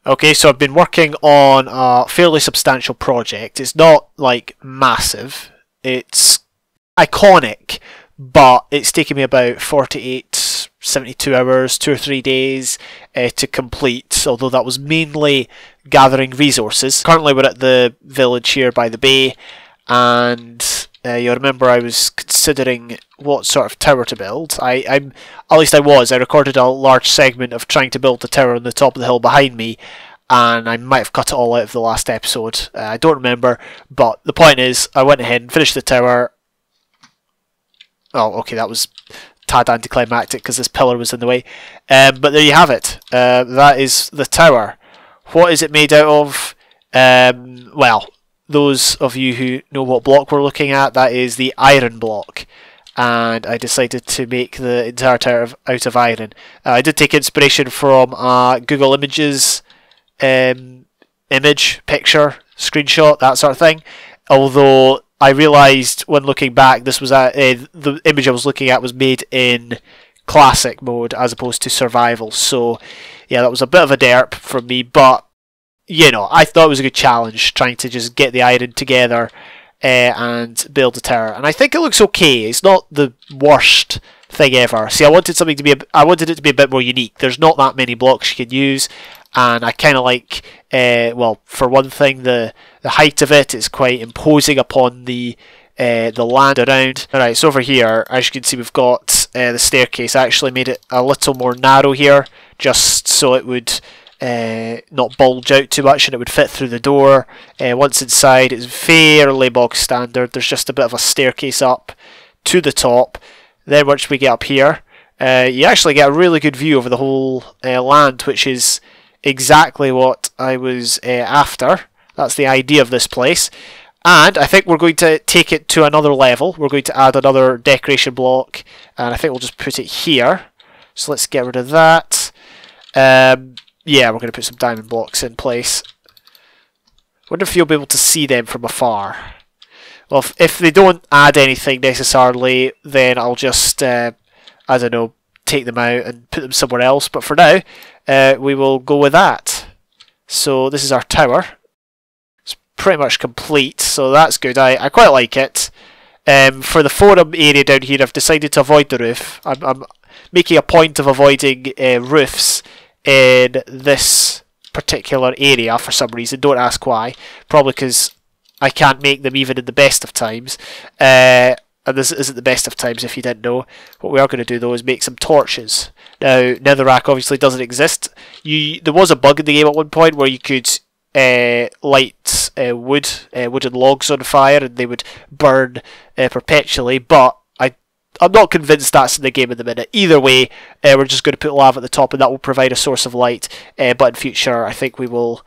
Okay, so I've been working on a fairly substantial project. It's not like massive, it's iconic, but it's taken me about 48, 72 hours, 2 or 3 days to complete, although that was mainly gathering resources. Currently we're at the village here by the bay, and you'll remember I was considering what sort of tower to build. I recorded a large segment of trying to build the tower on the top of the hill behind me, and I might have cut it all out of the last episode. I don't remember, but the point is, I went ahead and finished the tower. Oh, okay, that was tad anticlimactic because this pillar was in the way. But there you have it. That is the tower. What is it made out of? Well, those of you who know what block we're looking at, that is the iron block. And I decided to make the entire tower out of iron. I did take inspiration from Google Images image, picture, screenshot, that sort of thing. Although I realised when looking back, this was the image I was looking at was made in classic mode as opposed to survival. So yeah, that was a bit of a derp from me, but you know, I thought it was a good challenge trying to just get the iron together and build a tower. And I think it looks okay. It's not the worst thing ever. See, I wanted something to be I wanted it to be a bit more unique. There's not that many blocks you can use, and I kind of like well, for one thing, the height of it is quite imposing upon the land around. Alright, so over here, as you can see, we've got the staircase. I actually made it a little more narrow here, just so it would not bulge out too much and it would fit through the door. Once inside, it's fairly bog standard. There's just a bit of a staircase up to the top. Then once we get up here, you actually get a really good view over the whole land, which is exactly what I was after. That's the idea of this place. And I think we're going to take it to another level. We're going to add another decoration block, and I think we'll just put it here. So let's get rid of that. Yeah, we're going to put some diamond blocks in place. Wonder if you'll be able to see them from afar. Well, if they don't add anything necessarily, then I'll just, I don't know, take them out and put them somewhere else. But for now, we will go with that. So this is our tower. It's pretty much complete, so that's good. I quite like it. For the forum area down here, I've decided to avoid the roof. I'm making a point of avoiding roofs in this particular area for some reason. Don't ask why. Probably because I can't make them even in the best of times. And this isn't the best of times if you didn't know. What we are going to do though is make some torches. Now, netherrack obviously doesn't exist. There was a bug in the game at one point where you could light wooden logs on fire and they would burn perpetually, but I'm not convinced that's in the game at the minute. Either way, we're just going to put lava at the top and that will provide a source of light. But in future, I think we will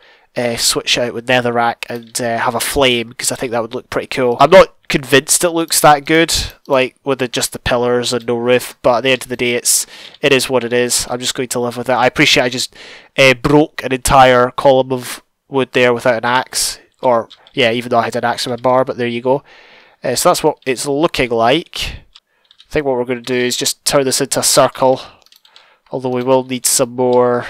switch out with netherrack and have a flame, because I think that would look pretty cool. I'm not convinced it looks that good, like with just the pillars and no roof, but at the end of the day, it is what it is. I'm just going to live with it. I appreciate I just broke an entire column of wood there without an axe, or yeah, even though I had an axe in my bar, but there you go. So that's what it's looking like. I think what we're going to do is just turn this into a circle, although we will need some more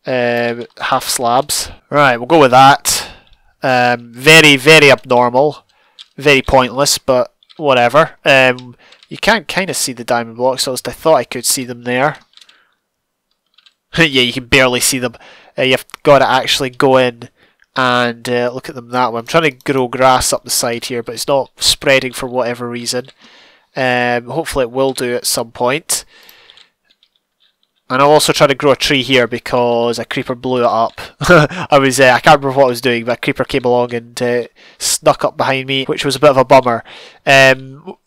half slabs. Right, we'll go with that. Very, very abnormal, very pointless, but whatever. You can kind of see the diamond blocks, so I thought I could see them there. Yeah, you can barely see them. You've got to actually go in and look at them that way. I'm trying to grow grass up the side here, but it's not spreading for whatever reason. Hopefully it will do at some point. And I'll also try to grow a tree here because a creeper blew it up. I can't remember what I was doing, but a creeper came along and snuck up behind me, which was a bit of a bummer.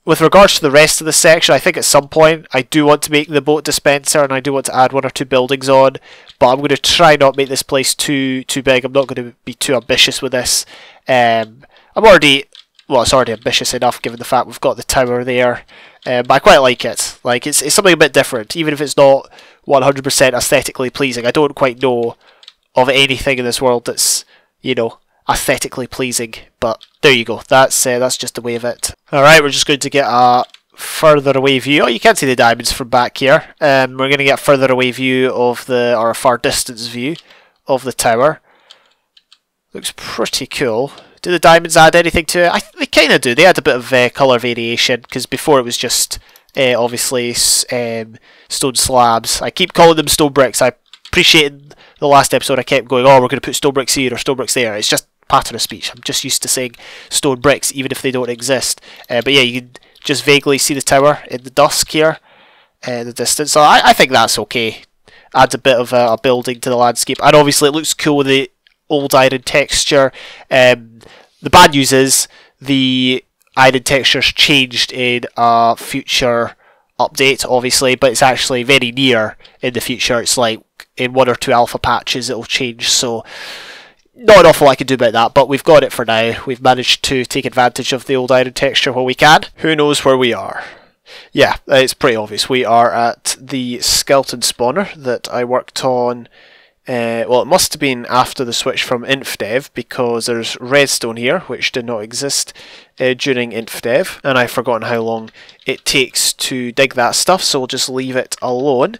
With regards to the rest of the section, I think at some point I do want to make the boat dispenser, and I do want to add 1 or 2 buildings on, but I'm going to try not make this place too big. I'm not going to be too ambitious with this. Well, it's already ambitious enough given the fact we've got the tower there, but I quite like it. Like, it's something a bit different, even if it's not 100% aesthetically pleasing. I don't quite know of anything in this world that's, you know, aesthetically pleasing, but there you go. That's just the way of it. Alright, we're just going to get a further away view. Oh, you can't see the diamonds from back here. We're going to get a further away view of or a far distance view of the tower. Looks pretty cool. Do the diamonds add anything to it? They kind of do. They add a bit of colour variation, because before it was just obviously stone slabs. I keep calling them stone bricks. I appreciated the last episode I kept going, oh, we're going to put stone bricks here or stone bricks there. It's just pattern of speech. I'm just used to saying stone bricks even if they don't exist. But yeah, you can just vaguely see the tower in the dusk here, in the distance. So I think that's okay. Adds a bit of a building to the landscape, and obviously it looks cool with the old iron texture. The bad news is the iron texture's changed in a future update, obviously, but it's actually very near in the future. It's like in 1 or 2 alpha patches it'll change, so not an awful lot I can do about that, but we've got it for now. We've managed to take advantage of the old iron texture while we can. Who knows where we are? Yeah, it's pretty obvious. We are at the skeleton spawner that I worked on. Well, it must have been after the switch from InfDev, because there's redstone here, which did not exist during InfDev, and I've forgotten how long it takes to dig that stuff, so we'll just leave it alone.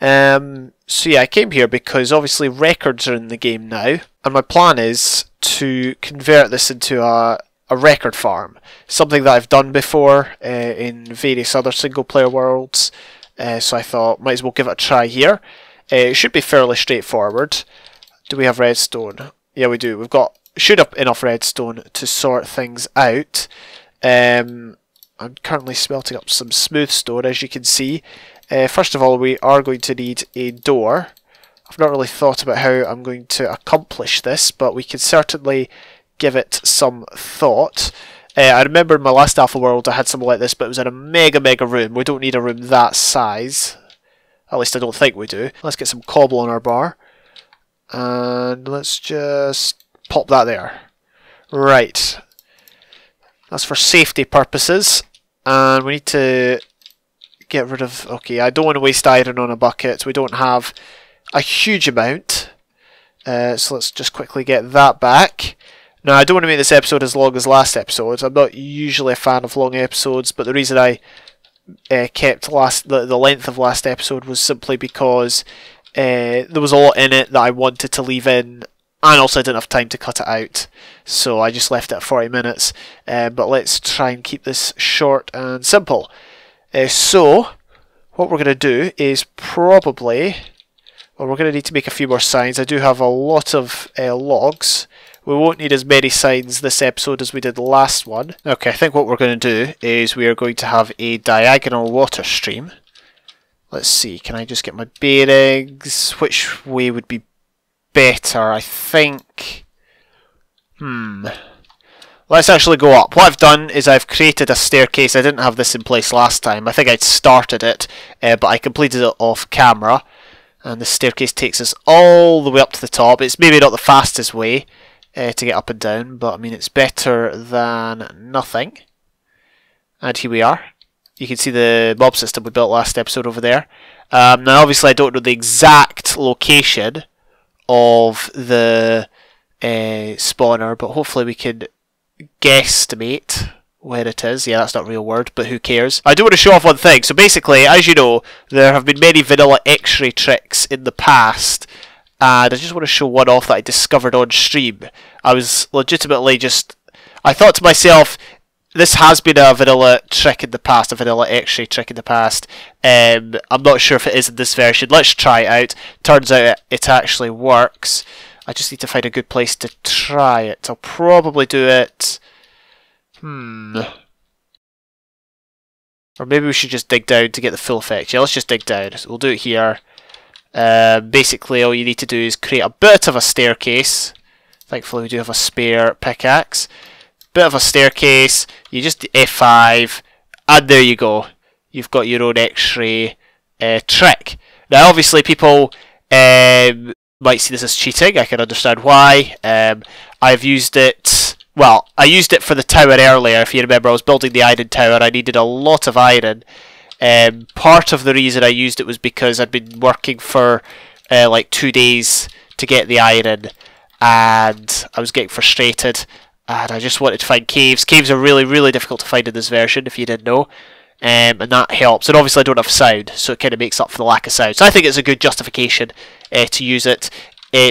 So yeah, I came here because obviously records are in the game now, and my plan is to convert this into a record farm, something that I've done before in various other single player worlds, so I thought might as well give it a try here. It should be fairly straightforward. Do we have redstone? Yeah, we do. Should have enough redstone to sort things out. I'm currently smelting up some smooth stone, as you can see. First of all, we are going to need a door. I've not really thought about how I'm going to accomplish this, but we can certainly give it some thought. I remember in my last alpha world I had something like this, but it was in a mega room. We don't need a room that size. At least I don't think we do. Let's get some cobble on our bar. And let's just pop that there. Right. That's for safety purposes. And we need to get rid of... Okay, I don't want to waste iron on a bucket. We don't have a huge amount. So let's just quickly get that back. Now, I don't want to make this episode as long as last episode. I'm not usually a fan of long episodes, but the reason I kept the length of last episode was simply because there was a lot in it that I wanted to leave in, and also I didn't have time to cut it out, so I just left it at 40 minutes. But let's try and keep this short and simple. So what we're going to do is probably, well, we're going to need to make a few more signs. I do have a lot of logs. We won't need as many signs this episode as we did the last one. Okay, I think what we're going to do is we are going to have a diagonal water stream. Let's see, can I just get my bearings? Which way would be better? I think... Let's actually go up. What I've done is I've created a staircase. I didn't have this in place last time. I think I'd started it, but I completed it off camera. And the staircase takes us all the way up to the top. It's maybe not the fastest way to get up and down, but I mean it's better than nothing. And here we are. You can see the mob system we built last episode over there. Now obviously I don't know the exact location of the spawner, but hopefully we can guesstimate where it is. Yeah, that's not a real word, but who cares. I do want to show off one thing. So basically, as you know, there have been many vanilla X-ray tricks in the past, and I just want to show one off that I discovered on stream. I was legitimately just... I thought to myself, this has been a vanilla trick in the past, a vanilla X-ray trick in the past. I'm not sure if it is in this version. Let's try it out. Turns out it actually works. I just need to find a good place to try it. I'll probably do it... Or maybe we should just dig down to get the full effect. Yeah, let's just dig down. So we'll do it here. Basically, all you need to do is create a bit of a staircase. Thankfully, we do have a spare pickaxe. Bit of a staircase. You just F5, and there you go. You've got your own X-ray trick. Now, obviously, people might see this as cheating. I can understand why. I've used it. Well, I used it for the tower earlier. If you remember, I was building the iron tower. I needed a lot of iron. Part of the reason I used it was because I'd been working for like 2 days to get the iron, and I was getting frustrated, and I just wanted to find caves. Caves are really, really difficult to find in this version, if you didn't know, and that helps. And obviously I don't have sound, so it kind of makes up for the lack of sound. So I think it's a good justification to use it.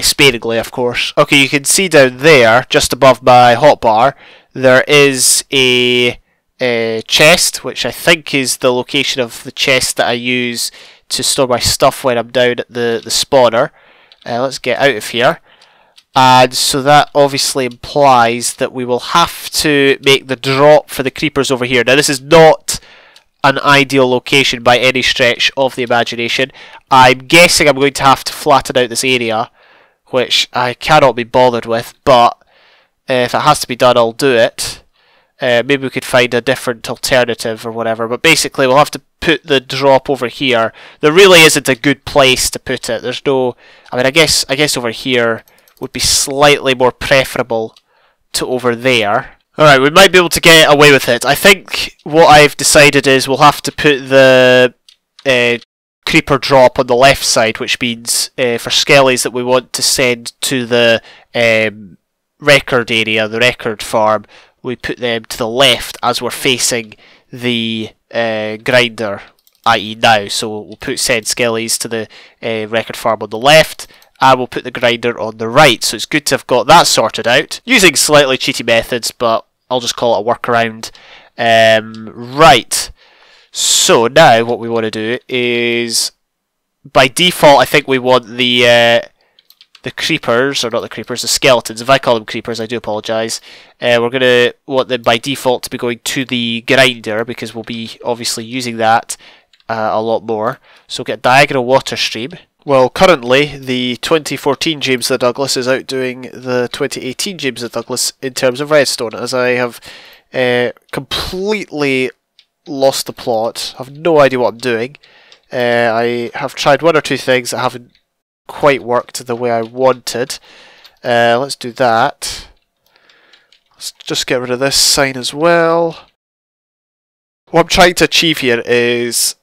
sparingly, of course. Okay, you can see down there, just above my hotbar, there is a chest, which I think is the location of the chest that I use to store my stuff when I'm down at the spawner. Let's get out of here. And so that obviously implies that we will have to make the drop for the creepers over here. Now this is not an ideal location by any stretch of the imagination. I'm guessing I'm going to have to flatten out this area, which I cannot be bothered with, but if it has to be done, I'll do it. Maybe we could find a different alternative or whatever, but basically we'll have to put the drop over here. There really isn't a good place to put it. There's no... I mean, I guess over here would be slightly more preferable to over there. Alright, we might be able to get away with it. I think what I've decided is we'll have to put the creeper drop on the left side, which means for skellies that we want to send to the record area, the record farm, we put them to the left as we're facing the grinder, i.e. now. So we'll put send skellies to the record farm on the left, and we'll put the grinder on the right. So it's good to have got that sorted out, using slightly cheaty methods, but I'll just call it a workaround. Right, so now what we want to do is, by default, I think we want the creepers, or not the creepers, the skeletons. If I call them creepers, I do apologise. We're going to want them by default to be going to the grinder, because we'll be obviously using that a lot more. So we'll get a diagonal water stream. Well, currently the 2014 JamestheDouglas is outdoing the 2018 JamestheDouglas in terms of redstone, as I have completely lost the plot. I have no idea what I'm doing. I have tried one or two things that haven't quite worked the way I wanted. Let's do that. Let's just get rid of this sign as well. What I'm trying to achieve here is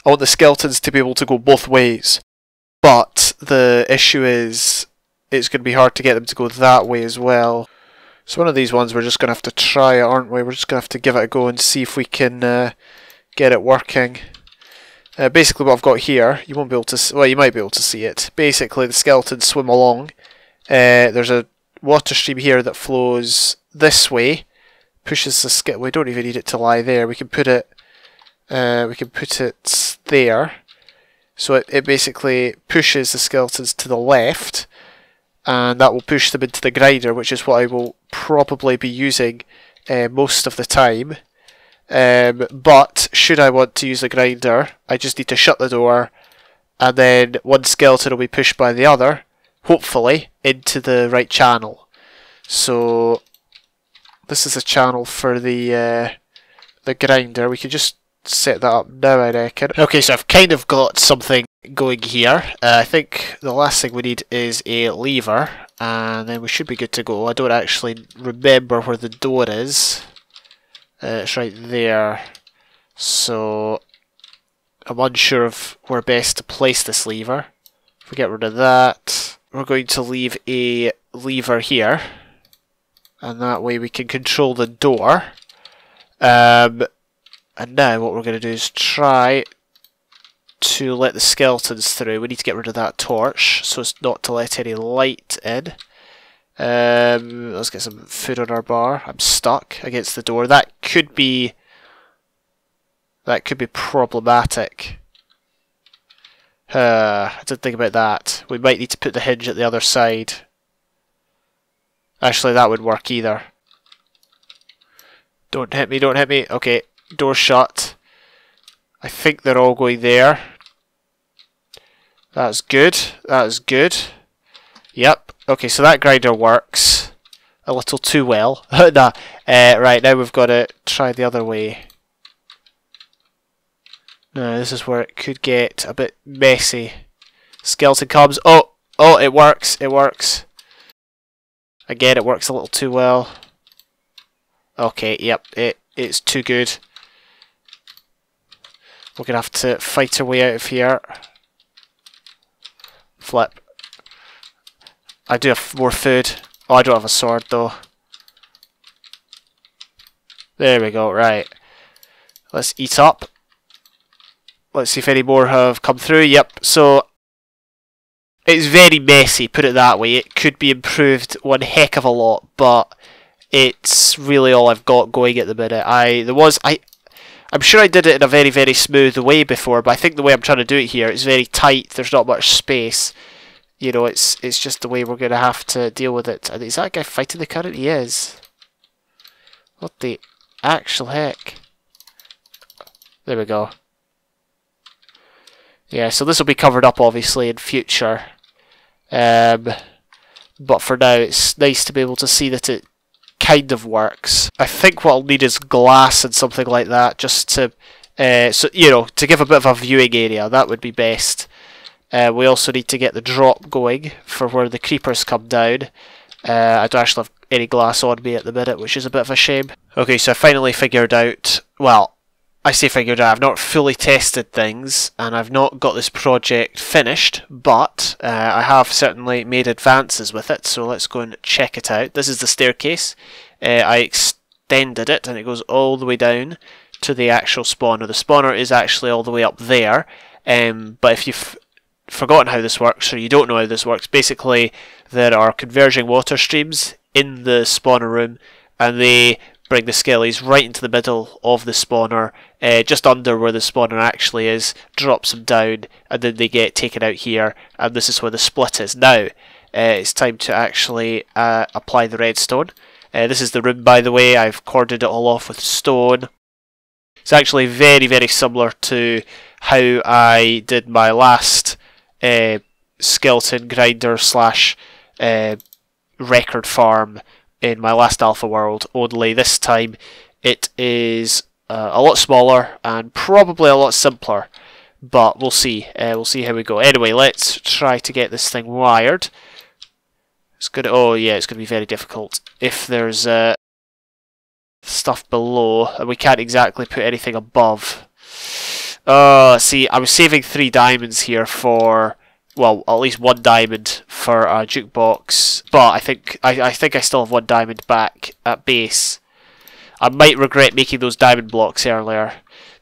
I want the skeletons to be able to go both ways. But the issue is it's going to be hard to get them to go that way as well. So one of these ones we're just going to have to try, aren't we? We're just going to have to give it a go and see if we can get it working. Basically what I've got here, you won't be able to, well, you might be able to see it. Basically the skeletons swim along. There's a water stream here that flows this way, pushes the skeleton. We don't even need it to lie there. We can put it there. So it basically pushes the skeletons to the left, and that will push them into the grinder, which is what I will probably be using most of the time. But should I want to use the grinder, I just need to shut the door, and then one skeleton will be pushed by the other, hopefully, into the right channel. So this is a channel for the grinder. We can just set that up now, I reckon. Okay, so I've kind of got something going here. I think the last thing we need is a lever, and then we should be good to go. I don't actually remember where the door is. It's right there, so I'm unsure of where best to place this lever. If we get rid of that, we're going to leave a lever here, and that way we can control the door. And now what we're going to do is try to let the skeletons through. We need to get rid of that torch so as not to let any light in. Let's get some food on our bar. I'm stuck against the door. That could be problematic. I didn't think about that. We might need to put the hinge at the other side. Actually, that would work either. Don't hit me, don't hit me. Okay, door shut. I think they're all going there. That's good. That is good. Yep. Okay, so that grinder works a little too well. Nah. Right, now we've got to try the other way. No, this is where it could get a bit messy. Skeleton comes. Oh, it works. It works. Again, it works a little too well. Okay, yep, it's too good. We're going to have to fight our way out of here. Flip. I do have more food. Oh, I don't have a sword though. There we go, right. Let's eat up. Let's see if any more have come through. Yep, so it's very messy, put it that way. It could be improved one heck of a lot, but it's really all I've got going at the minute. I'm sure I did it in a very, very smooth way before, but I think the way I'm trying to do it here is very tight. There's not much space. You know, it's just the way we're going to have to deal with it. And is that guy fighting the current? He is. What the actual heck? There we go. Yeah, so this will be covered up obviously in future. But for now it's nice to be able to see that it kind of works. I think what I'll need is glass and something like that, just to so you know, to give a bit of a viewing area. That would be best. We also need to get the drop going for where the creepers come down. I don't actually have any glass on me at the minute, which is a bit of a shame. Okay, so I finally figured out, well, I say figured out, I've not fully tested things, and I've not got this project finished, but I have certainly made advances with it, so let's go and check it out. This is the staircase. I extended it, and it goes all the way down to the actual spawner. The spawner is actually all the way up there, but if you've forgotten how this works, or you don't know how this works, basically there are converging water streams in the spawner room, and they bring the skellies right into the middle of the spawner, just under where the spawner actually is, drops them down, and then they get taken out here, and this is where the split is. Now, it's time to actually apply the redstone. This is the room, by the way. I've corded it all off with stone. It's actually very, very similar to how I did my last skeleton grinder slash record farm in my last alpha world, only this time it is a lot smaller and probably a lot simpler, but we'll see. We'll see how we go. Anyway, let's try to get this thing wired. It's gonna, oh yeah, it's gonna be very difficult if there's stuff below and we can't exactly put anything above. See, I was saving 3 diamonds here for, well, at least 1 diamond for a jukebox, but I think I still have 1 diamond back at base. I might regret making those diamond blocks earlier.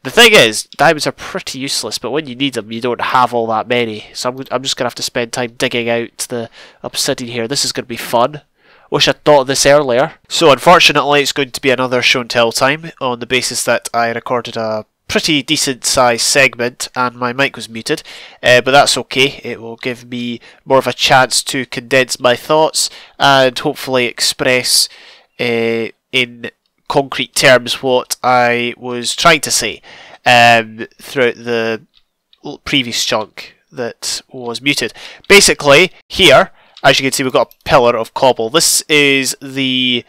The thing is, diamonds are pretty useless, but when you need them, you don't have all that many. So I'm just going to have to spend time digging out the obsidian here. This is going to be fun. Wish I'd thought of this earlier. So unfortunately, it's going to be another show and tell time, on the basis that I recorded a pretty decent sized segment and my mic was muted, but that's okay. It will give me more of a chance to condense my thoughts and hopefully express in concrete terms what I was trying to say throughout the previous chunk that was muted. Basically, here, as you can see, we've got a pillar of cobble. This is the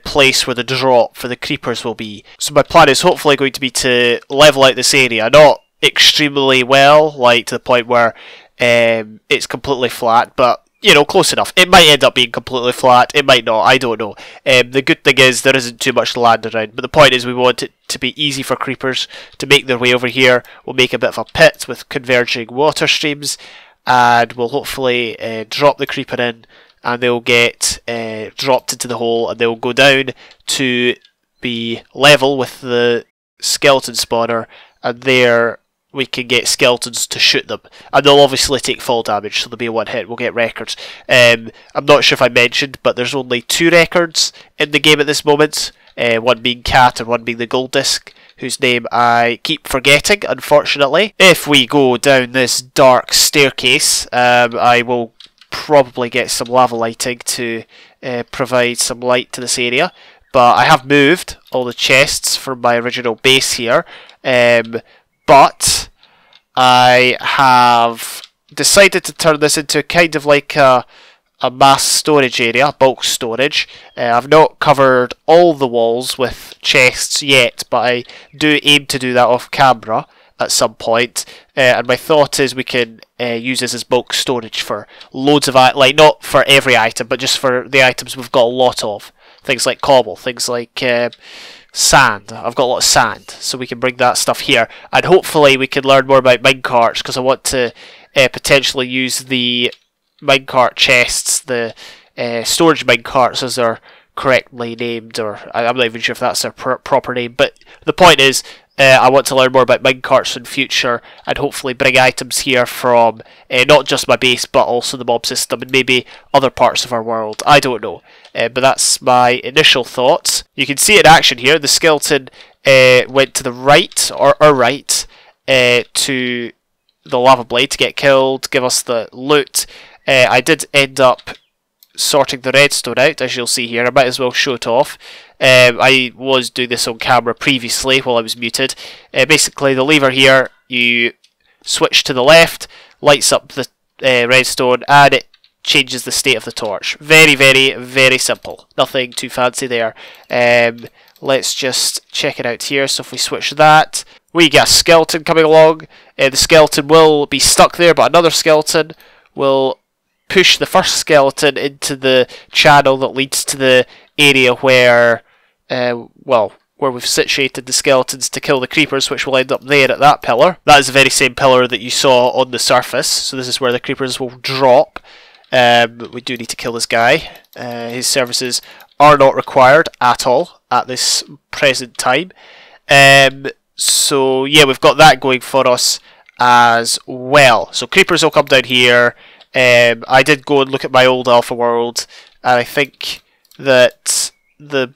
place where the drop for the creepers will be. So my plan is hopefully going to be to level out this area, not extremely well, like to the point where it's completely flat, but you know, close enough. It might end up being completely flat, it might not, I don't know. The good thing is there isn't too much land around, but the point is we want it to be easy for creepers to make their way over here. We'll make a bit of a pit with converging water streams, and we'll hopefully drop the creeper in, and they'll get dropped into the hole, and they'll go down to be level with the skeleton spawner, and there we can get skeletons to shoot them, and they'll obviously take fall damage, so there'll be a 1 hit. We'll get records. I'm not sure if I mentioned, but there's only 2 records in the game at this moment, one being Cat and one being the gold disc, whose name I keep forgetting, unfortunately. If we go down this dark staircase, I will probably get some lava lighting to provide some light to this area, but I have moved all the chests from my original base here, but I have decided to turn this into kind of like a mass storage area, bulk storage. I've not covered all the walls with chests yet, but I do aim to do that off camera at some point, and my thought is we can use this as bulk storage for loads of like not for every item, but just for the items we've got a lot of. Things like cobble, things like sand. I've got a lot of sand, so we can bring that stuff here, and hopefully we can learn more about minecarts, because I want to potentially use the minecart chests, the storage minecarts as they're correctly named, or I'm not even sure if that's their proper name, but the point is I want to learn more about minecarts in future and hopefully bring items here from not just my base but also the mob system and maybe other parts of our world. I don't know. But that's my initial thoughts. You can see it in action here. The skeleton went to the right, or right, to the lava blade to get killed, give us the loot. I did end up sorting the redstone out, as you'll see here. I might as well show it off. I was doing this on camera previously while I was muted. Basically, the lever here, you switch to the left, lights up the redstone, and it changes the state of the torch. Very, very, very simple. Nothing too fancy there. Let's just check it out here. So if we switch that, we get a skeleton coming along. The skeleton will be stuck there, but another skeleton will push the first skeleton into the channel that leads to the area where, well, where we've situated the skeletons to kill the creepers, which will end up there at that pillar. That is the very same pillar that you saw on the surface, so this is where the creepers will drop. We do need to kill this guy. His services are not required at all at this present time. So yeah, we've got that going for us as well. So creepers will come down here. I did go and look at my old alpha world, and I think that the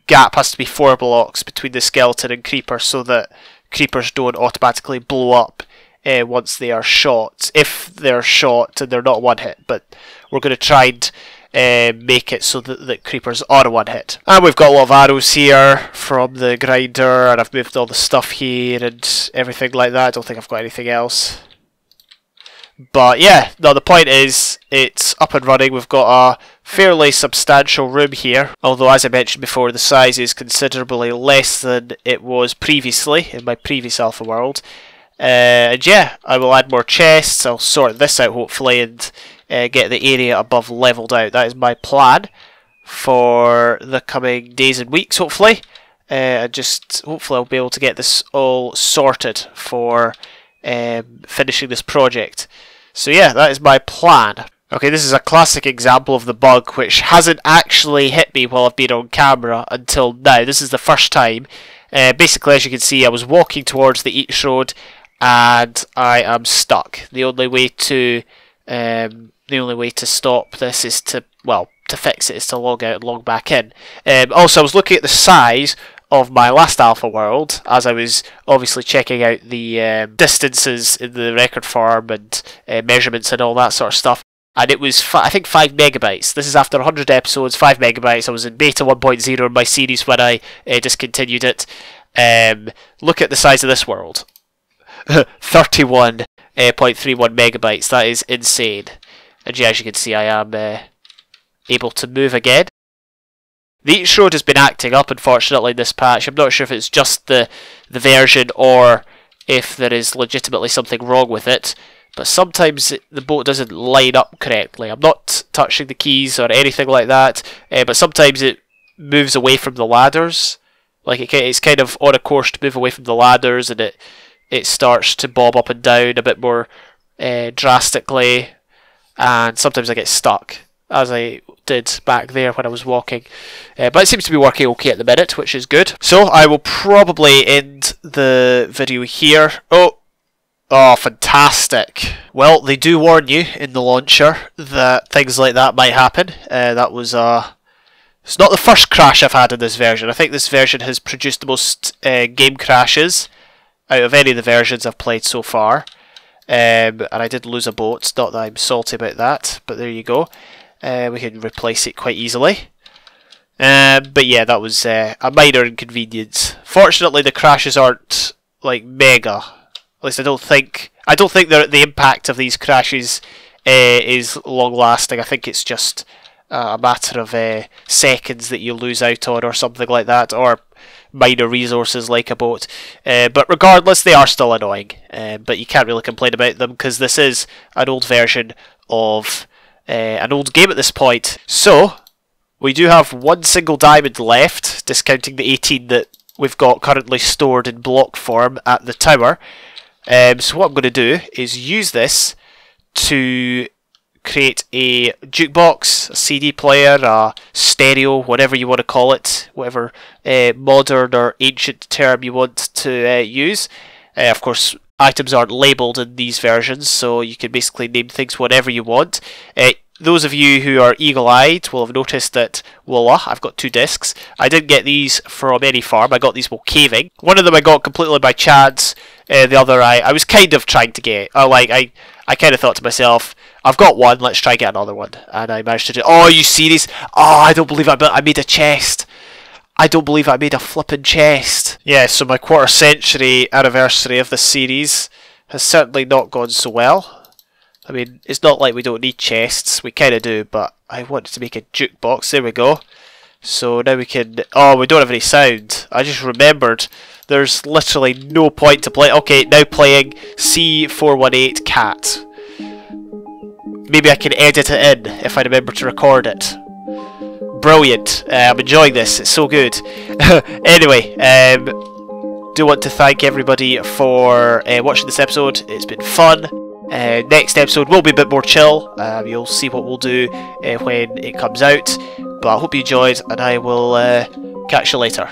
gap has to be 4 blocks between the skeleton and creeper so that creepers don't automatically blow up once they are shot. If they're shot and they're not one hit, but we're going to try and make it so that creepers are one hit. And we've got a lot of arrows here from the grinder, and I've moved all the stuff here and everything like that. I don't think I've got anything else. But yeah, no, the point is it's up and running. We've got a fairly substantial room here, although as I mentioned before, the size is considerably less than it was previously in my previous alpha world. And yeah, I will add more chests. I'll sort this out hopefully and get the area above leveled out. That is my plan for the coming days and weeks, hopefully. Hopefully I'll be able to get this all sorted for finishing this project. So yeah, that is my plan. Okay, this is a classic example of the bug which hasn't actually hit me while I've been on camera until now. This is the first time. Basically, as you can see, I was walking towards the Eats Road and I am stuck. The only way to stop this is to, well, to fix it is to log out and log back in. Also, I was looking at the size of my last alpha world as I was obviously checking out the distances in the record farm and measurements and all that sort of stuff, and it was I think 5 megabytes. This is after 100 episodes, 5 megabytes. I was in beta 1.0 in my series when I discontinued it. Look at the size of this world. 31.31 megabytes. That is insane. And yeah, as you can see, I am able to move again. The Eats Road has been acting up, unfortunately, in this patch. I'm not sure if it's just the version or if there is legitimately something wrong with it, but sometimes the boat doesn't line up correctly. I'm not touching the keys or anything like that, but sometimes it moves away from the ladders. Like it's kind of on a course to move away from the ladders, and it starts to bob up and down a bit more drastically, and sometimes I get stuck, as I did back there when I was walking. But it seems to be working okay at the minute, which is good. So I will probably end the video here. Oh, fantastic. Well, they do warn you in the launcher that things like that might happen. That was it's not the first crash I've had in this version. I think this version has produced the most game crashes out of any of the versions I've played so far. And I did lose a boat. Not that I'm salty about that, but there you go. We can replace it quite easily. But yeah, that was a minor inconvenience. Fortunately, the crashes aren't like mega. At least I don't think the impact of these crashes is long lasting. I think it's just a matter of seconds that you lose out on or something like that, or minor resources like a boat. But regardless, they are still annoying. But you can't really complain about them because this is an old version of an old game at this point. So we do have one single diamond left, discounting the 18 that we've got currently stored in block form at the tower. So what I'm going to do is use this to create a jukebox, a CD player, a stereo, whatever you want to call it, whatever modern or ancient term you want to use. Of course, items aren't labelled in these versions, so you can basically name things whatever you want. Those of you who are eagle-eyed will have noticed that, voila, I've got 2 discs. I didn't get these from any farm, I got these while caving. One of them I got completely by chance, the other I was kind of trying to get. I kind of thought to myself, I've got one, let's try and get another one. And I managed to do. Oh, you serious? Oh, I don't believe I made a chest. I don't believe I made a flippin' chest. Yeah, so my quarter century anniversary of the series has certainly not gone so well. I mean, it's not like we don't need chests, we kind of do, but I wanted to make a jukebox. There we go. So now we can... Oh, we don't have any sound. I just remembered there's literally no point to play. Okay, now playing C418 Cat. Maybe I can edit it in if I remember to record it. Brilliant. I'm enjoying this. It's so good. Anyway, do want to thank everybody for watching this episode. It's been fun. Next episode will be a bit more chill. You'll see what we'll do when it comes out. But I hope you enjoyed, and I will catch you later.